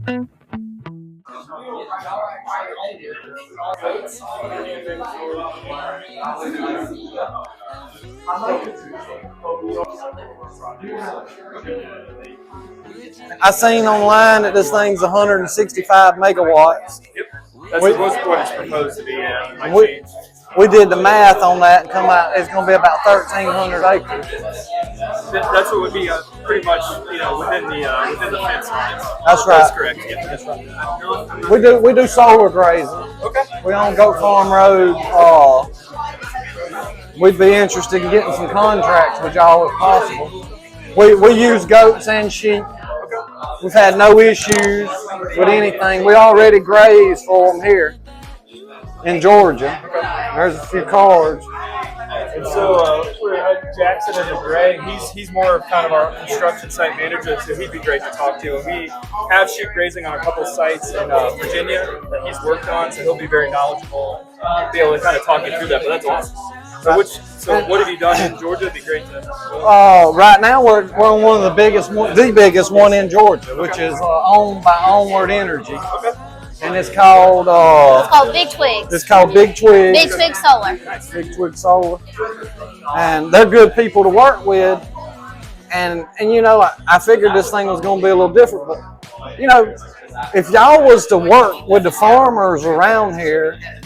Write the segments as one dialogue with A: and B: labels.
A: I seen online that this thing's 165 megawatts.
B: Yep. That's what it's proposed to be. Yeah, might change.
A: We did the math on that and come out. It's going to be about 1,300 acres.
B: That's what would be pretty much, within the fence lines.
A: That's right.
B: That's correct. Yeah.
A: That's right. We do solar grazing.
B: Okay.
A: We own Goat Farm Road. We'd be interested in getting some contracts with y'all if possible. We use goats and sheep. We've had no issues with anything. We already graze for them here in Georgia. There's a few cards.
B: And so we're at Jackson in the gray. He's more of kind of our construction site manager, so he'd be great to talk to. And we have sheep grazing on a couple sites in Virginia that he's worked on, so he'll be very knowledgeable, be able to kind of talk you through that. But that's awesome. So what have you done in Georgia? It'd be great to.
A: Right now we're on one of the biggest one in Georgia, which is owned by Onward Energy.
B: Okay.
A: And it's called
C: Big Twigs.
A: It's called Big Twigs.
C: Big Twig Solar.
A: Big Twig Solar. And they're good people to work with. And I figured this thing was going to be a little different. But, if y'all was to work with the farmers around here, and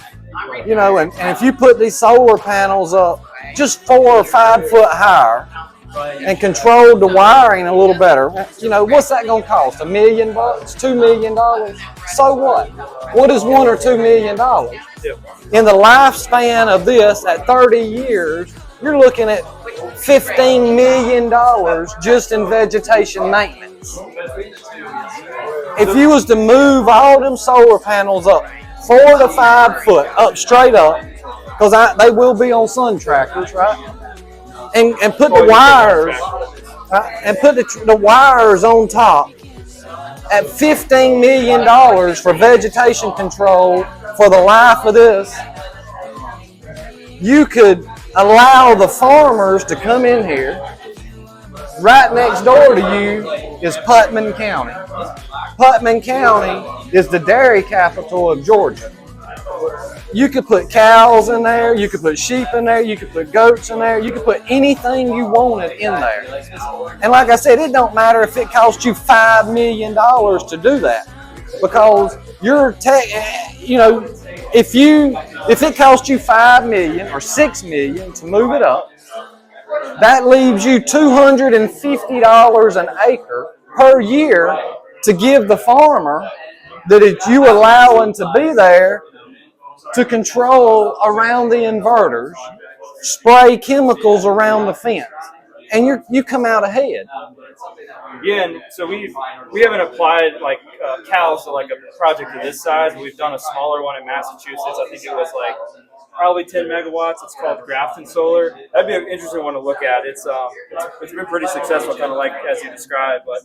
A: if you put these solar panels up just 4 or 5 foot higher and controlled the wiring a little better, what's that going to cost? $1 million? $2 million? So what? What is $1 or $2 million? In the lifespan of this, at 30 years, you're looking at $15 million just in vegetation maintenance. If you was to move all them solar panels up 4 to 5 foot, up straight up, because they will be on sun trackers, right? And put the wires, and put the wires on top at $15 million for vegetation control for the life of this. You could allow the farmers to come in here. Right next door to you is Putnam County. Putnam County is the dairy capital of Georgia. You could put cows in there, you could put sheep in there, you could put goats in there, you could put anything you wanted in there. And like I said, it don't matter if it costs you $5 million to do that, because if it costs you $5 million or $6 million to move it up, that leaves you $250 an acre per year to give the farmer that you allowing to be there to control around the inverters, spray chemicals around the fence, and you come out ahead.
B: Yeah, and so we haven't applied cows to a project of this size. We've done a smaller one in Massachusetts. I think it was probably 10 megawatts. It's called Grafton Solar. That'd be an interesting one to look at. It's been pretty successful, kind of like as you described. But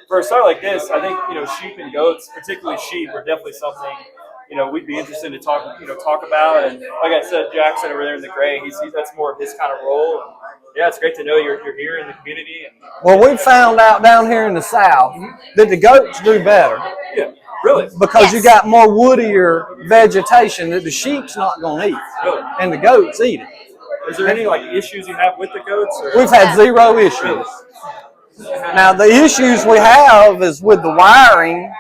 B: for a site like this, I think sheep and goats, particularly sheep, are definitely something we'd be interested to talk about. And like I said, Jackson over there in the gray, that's more of his kind of role. And yeah, it's great to know you're here in the community.
A: Well, we found out down here in the South that the goats do better.
B: Yeah, really?
A: Because you got more woodier vegetation that the sheep's not going to eat.
B: Really?
A: And the goats eat it.
B: Is there any issues you have with the goats? Or?
A: We've had 0 issues. Now, the issues we have is with the wiring.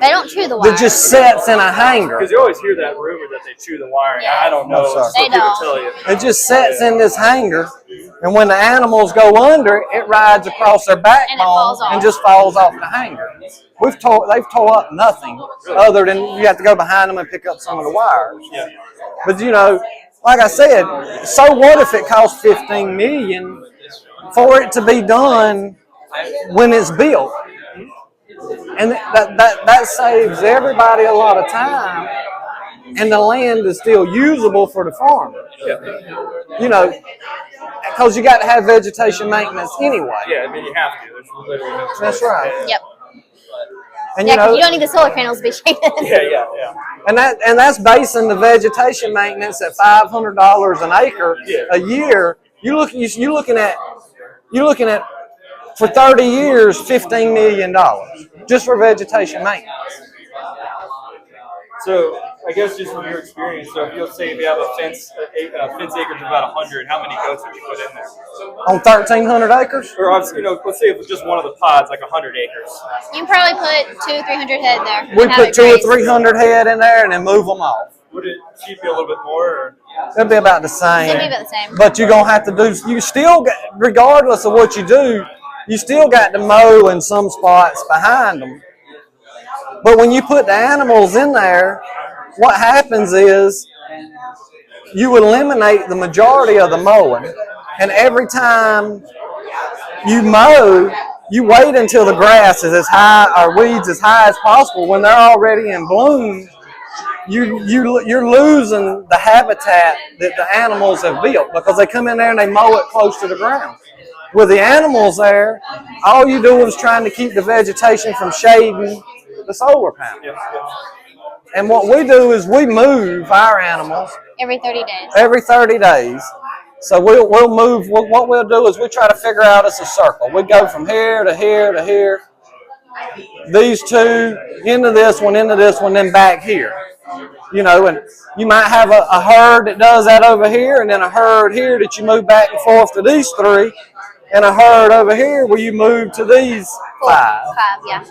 C: They don't chew the wire.
A: That just sets in a hanger.
B: Because you always hear that rumor that they chew the wiring. I don't know.
A: No,
C: they don't.
B: Tell you.
A: It just sets in this hanger, and when the animals go under, it rides across their backbone and just falls off the hanger. They've tore up nothing other than you have to go behind them and pick up some of the wires.
B: Yeah.
A: But like I said, so what if it costs $15 million for it to be done when it's built? And that saves everybody a lot of time, and the land is still usable for the farmer.
B: Yeah.
A: Because you got to have vegetation maintenance anyway.
B: Yeah, I mean you have to. There's literally no choice.
A: That's right.
C: Yep.
A: And
C: because you don't need the solar panels to be shaken.
B: Yeah.
A: And that's basing the vegetation maintenance at $500 an acre a year. You're looking at for 30 years, $15 million just for vegetation maintenance.
B: So I guess just from your experience, so if you'll say if you have a fence acreage of about 100, how many goats would you put in there?
A: On 1,300 acres?
B: Or let's say if it's just one of the pods, like 100 acres.
C: You can probably put 200-300 head there.
A: We
C: Have
A: put
C: it
A: 200 or
C: grazed.
A: 300 head in there and then move them off.
B: Would it cheap you a little bit more? Or?
A: It'll be about the same.
C: It'll be about the same.
A: But you're going to have to do, you still, regardless of what you do, you still got to mow in some spots behind them. But when you put the animals in there, what happens is you eliminate the majority of the mowing. And every time you mow, you wait until the grass is as high, or weeds as high as possible. When they're already in bloom, you're losing the habitat that the animals have built because they come in there and they mow it close to the ground. With the animals there, all you do is trying to keep the vegetation from shading the solar panel. And what we do is we move our animals
C: Every 30 days.
A: every 30 days. So we'll move. What we'll do is we try to figure out it's a circle. We go from here to here to here. These two into this one, then back here. You know, and you might have a herd that does that over here, and then a herd here that you move back and forth to these three, and a herd over here where you move to these five.
C: Yeah.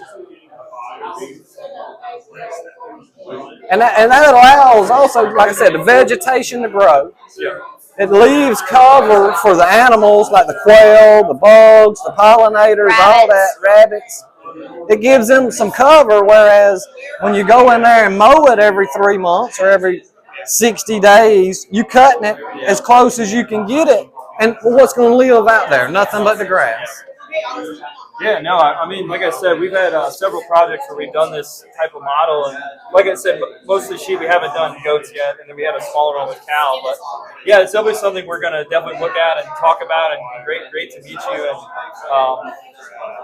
A: And that allows also, like I said, the vegetation to grow.
B: Yeah.
A: It leaves cover for the animals like the quail, the bugs, the pollinators, all that, rabbits. It gives them some cover, whereas when you go in there and mow it every 3 months or every 60 days, you cutting it as close as you can get it. And what's going to live out there? Nothing but the grass.
B: Yeah, no, I mean, like I said, we've had several projects where we've done this type of model, and like I said, most of the sheep we haven't done goats yet, and then we had a smaller one with cow. But yeah, it's definitely something we're going to definitely look at and talk about, and great to meet you. And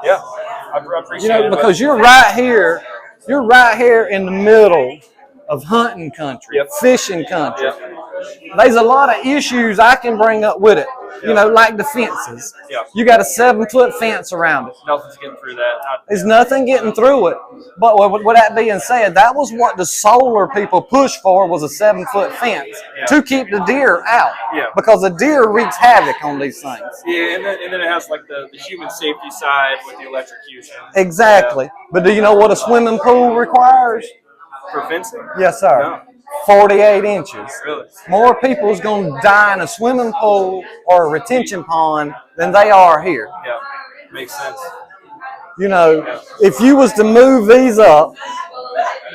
B: yeah, I appreciate it.
A: Because you're right here in the middle of hunting country, fishing country. There's a lot of issues I can bring up with it. You know, like the fences. You got a 7-foot fence around it.
B: Nothing's getting through that.
A: There's nothing getting through it. But with that being said, that was what the solar people pushed for, was a 7-foot fence to keep the deer out. Because the deer wreaks havoc on these things.
B: Yeah, and then it has like the human safety side with the electrocution.
A: Exactly. Yeah. But do you know what a swimming pool requires?
B: For fencing?
A: Yes, sir.
B: No.
A: 48 inches.
B: Really?
A: More people's going to die in a swimming pool or a retention pond than they are here.
B: Yeah, makes sense.
A: You know, if you was to move these up,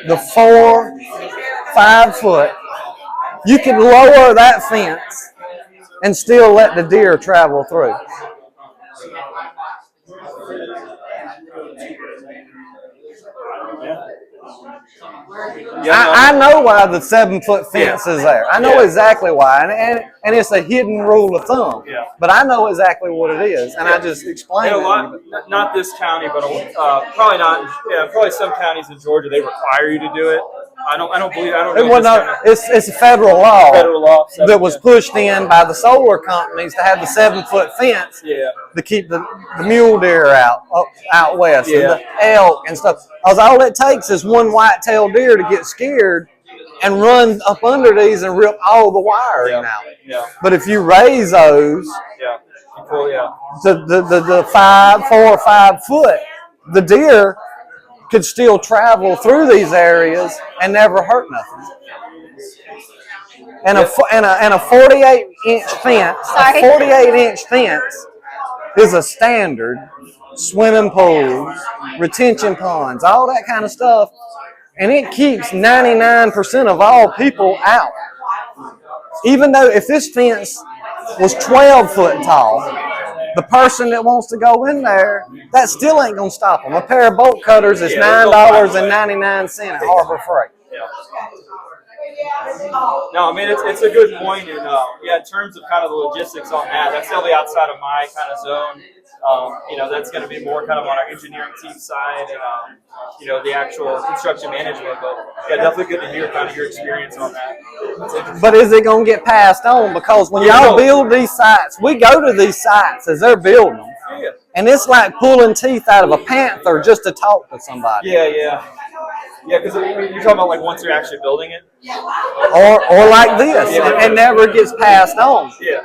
A: the 4-5 foot, you could lower that fence and still let the deer travel through. I know why the 7-foot fence is there. I know exactly why, and it's a hidden rule of thumb. But I know exactly what it is, and I just explained it.
B: Not this county, but probably not. Yeah, probably some counties in Georgia they require you to do it. I don't know.
A: It's a federal law.
B: So,
A: that was pushed in by the solar companies to have the 7-foot fence to keep the mule deer out west, and the elk and stuff. Because all it takes is one white-tailed deer to get scared and run up under these and rip all the wiring out.
B: Yeah.
A: But if you raise those, the 4 or 5 foot, the deer could still travel through these areas and never hurt nothing. And a 48-inch fence, a 48-inch fence is a standard. Swimming pools, retention ponds, all that kind of stuff, and it keeps 99% of all people out. Even though if this fence was 12 foot tall, the person that wants to go in there, that still ain't gonna stop them. A pair of bolt cutters is $9.99 at Harbor Freight.
B: No, I mean it's a good point, and in terms of kind of the logistics on that, that's definitely outside of my kind of zone. That's going to be more kind of on our engineering team side, and the actual construction management. But definitely good to hear kind of your experience on that.
A: But is it going to get passed on? Because when y'all build these sites, we go to these sites as they're building them. And it's like pulling teeth out of a panther just to talk to somebody.
B: Yeah. Because you're talking about like once you're actually building it.
A: Or like this, it never gets passed on.
B: Yeah.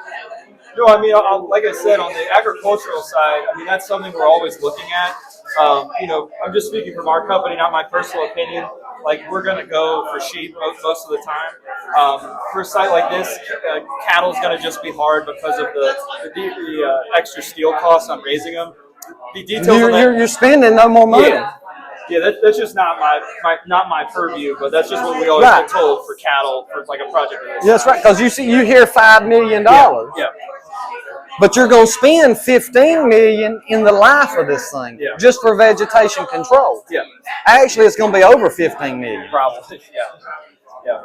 B: No, I mean, like I said, on the agricultural side, I mean, that's something we're always looking at. I'm just speaking from our company, not my personal opinion. Like, we're going to go for sheep most of the time. For a site like this, cattle's going to just be hard because of the extra steel costs on raising them. The details on that,
A: you're spending no more money.
B: Yeah, that's just not my purview, but that's just what we always get told for cattle for like a project like this.
A: Yeah, that's right. Because you hear $5 million.
B: Yeah.
A: But you're going to spend $15 million in the life of this thing, just for vegetation control.
B: Yeah.
A: Actually, it's going to be over $15 million.
B: Probably. Yeah.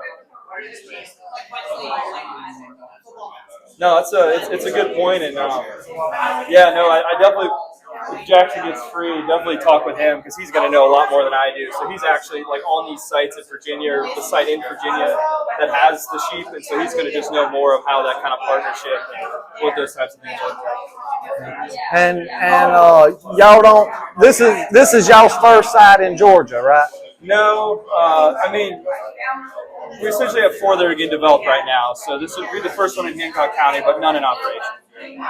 B: No, it's a good point, and I definitely. If Jackson gets free, definitely talk with him because he's going to know a lot more than I do. So he's actually like on these sites in Virginia, or the site in Virginia that has the sheep, and so he's going to just know more of how that kind of partnership and what those types of things look like.
A: And y'all don't. This is y'all's first site in Georgia, right?
B: No, I mean, we essentially have 4 that are getting developed right now. So this would be the first one in Hancock County, but none in operation.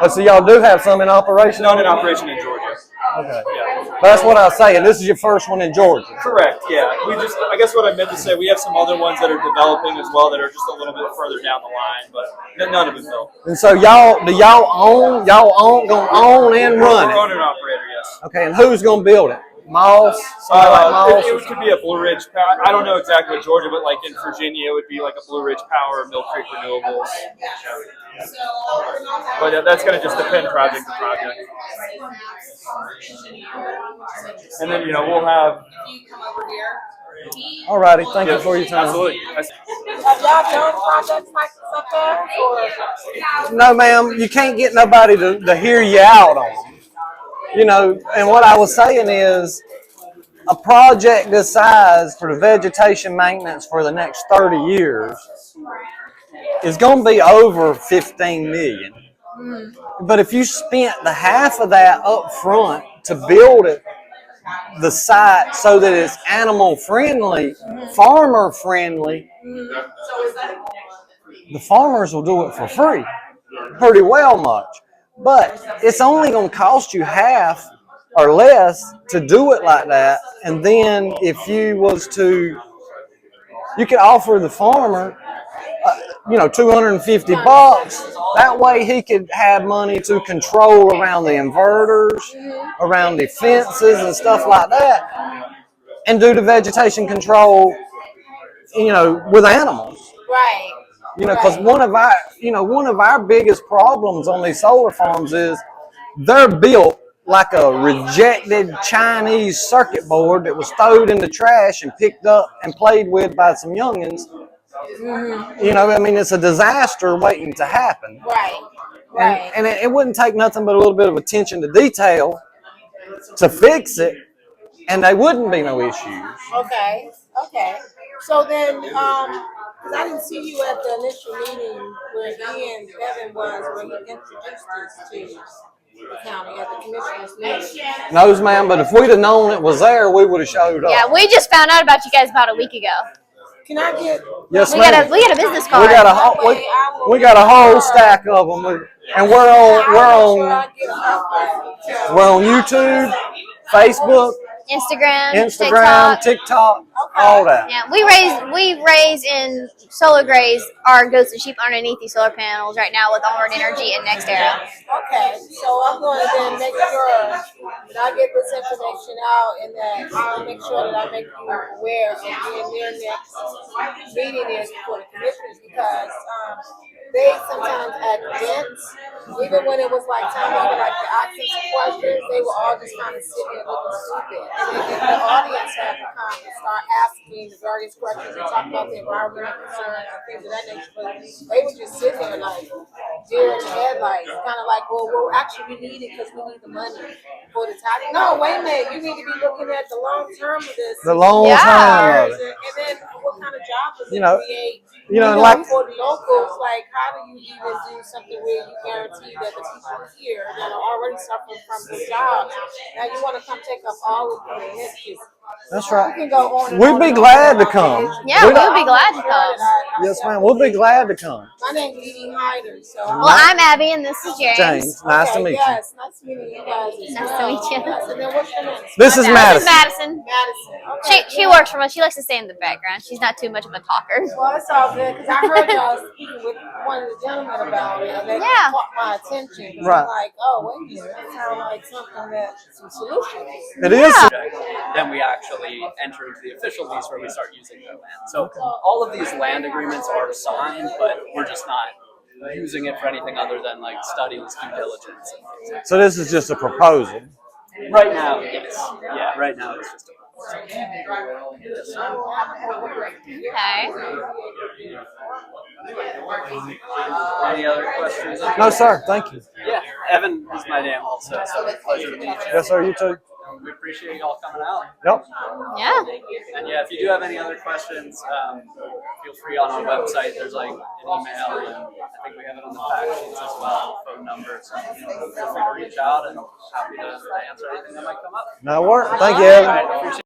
A: Oh, so y'all do have some in operation?
B: None in operation in Georgia.
A: Okay.
B: Yeah.
A: But that's what I was saying. This is your first one in Georgia.
B: Correct. Yeah. I guess what I meant to say, we have some other ones that are developing as well that are just a little bit further down the line, but none of them built.
A: And so y'all gonna own and run it?
B: We're owner and operator, yes.
A: Okay. And who's gonna build it? Moss? Moss?
B: It could be a Blue Ridge Power. I don't know exactly what Georgia, but like in Virginia, it would be like a Blue Ridge Power, Mill Creek Renewables. But that's going to just depend project to project. And then, we'll have.
A: All righty. Thank you for your time.
B: Absolutely.
D: Have y'all done projects like this or?
A: No, ma'am. You can't get nobody to hear you out on them. And what I was saying is a project this size for the vegetation maintenance for the next 30 years is going to be over $15 million. But if you spent the half of that up front to build the site so that it's animal friendly, farmer friendly, the farmers will do it for free, pretty well much. But it's only going to cost you half or less to do it like that. And then if you could offer the farmer, $250. That way he could have money to control around the inverters, around the fences and stuff like that, and do the vegetation control, with animals.
D: Right.
A: Because one of our biggest problems on these solar farms is they're built like a rejected Chinese circuit board that was thrown in the trash and picked up and played with by some youngins. It's a disaster waiting to happen.
D: Right.
A: And it wouldn't take nothing but a little bit of attention to detail to fix it, and there wouldn't be no issues.
D: Okay. So then, because I didn't see you at the initial meeting where Evan was, where he introduced us to the county at the commissioners meeting.
A: Knows, ma'am, but if we'd have known it was there, we would have showed up.
C: Yeah, we just found out about you guys about a week ago.
D: Can I get?
A: Yes,
C: We
A: ma'am.
C: got a business card.
A: We got a whole stack of them, and we're on YouTube, Facebook,
C: Instagram,
A: TikTok, all that.
C: Yeah, we raise and solar graze our goats and sheep underneath these solar panels right now with Onward Energy and NextEra.
D: Okay, so I'm going to then make sure that I get this information out and that I'll make sure that I make you aware of when their next meeting is for the commissioners because they sometimes at events, even when it was like time over, like the asking some questions, they were all just kind of sitting there looking stupid. And then if the audience had to come and start asking the various questions and talk about the environmental concerns and things of that nature, but they would just sit there like deer in the headlights, kind of like, well, actually we need it because we need the money for the tax. No, wait a minute, you need to be looking at the long term of this.
A: The long term of it.
D: And then what kind of job does it create?
A: You know, like
D: for the locals, like how do you even do something where you guarantee that the people here that are already suffering from the jobs, now you want to come take up all of the head?
A: that's right.
D: We can go on and
A: We'd
D: on
A: be
D: and
A: glad
D: on
A: to
D: about
A: come.
D: this.
C: Yeah,
A: We
C: we would
A: don't-
C: be glad to come.
A: Yes, ma'am. We'll be glad to come.
D: My name's Edie Hyder, so
C: Well, I'm Abby, and this is James.
A: James, nice to meet you.
D: Yes, nice meeting you guys.
C: Nice to meet you.
D: Yes, and then what's your name?
A: This is
C: This is
A: Madison.
C: Madison.
D: Madison. Okay,
C: She works for us. She likes to stay in the background. She's not too much of a talker.
D: Well, it's all good because I heard y'all speaking with one of the gentlemen about it, and that
C: Yeah.
D: caught my attention. 'Cause
A: Right.
D: I'm like, oh, wait a minute, that sounds like something that some solutions.
A: It is.
E: Then we actually enter into the official lease where we start using their land. So all of these land agreements are signed, but we're just not using it for anything other than like studies, due diligence, and things like
A: So this is just a proposal.
E: that. Right now, yes. Yeah, right now it's just a
C: Okay.
E: Any other questions?
A: No, sir. Thank you.
E: Yeah, Evan is my name also, so pleasure to meet you.
A: Yes, sir. You too.
E: We appreciate y'all coming out.
A: Yep.
C: Yeah.
E: And yeah, if you do have any other questions, feel free on our website. There's like an email, and I think we have it on the fact sheets as well, phone numbers. So, feel free to reach out, and happy to answer anything that might come up.
A: No work. Thank you, Evan.
E: All right, appreciate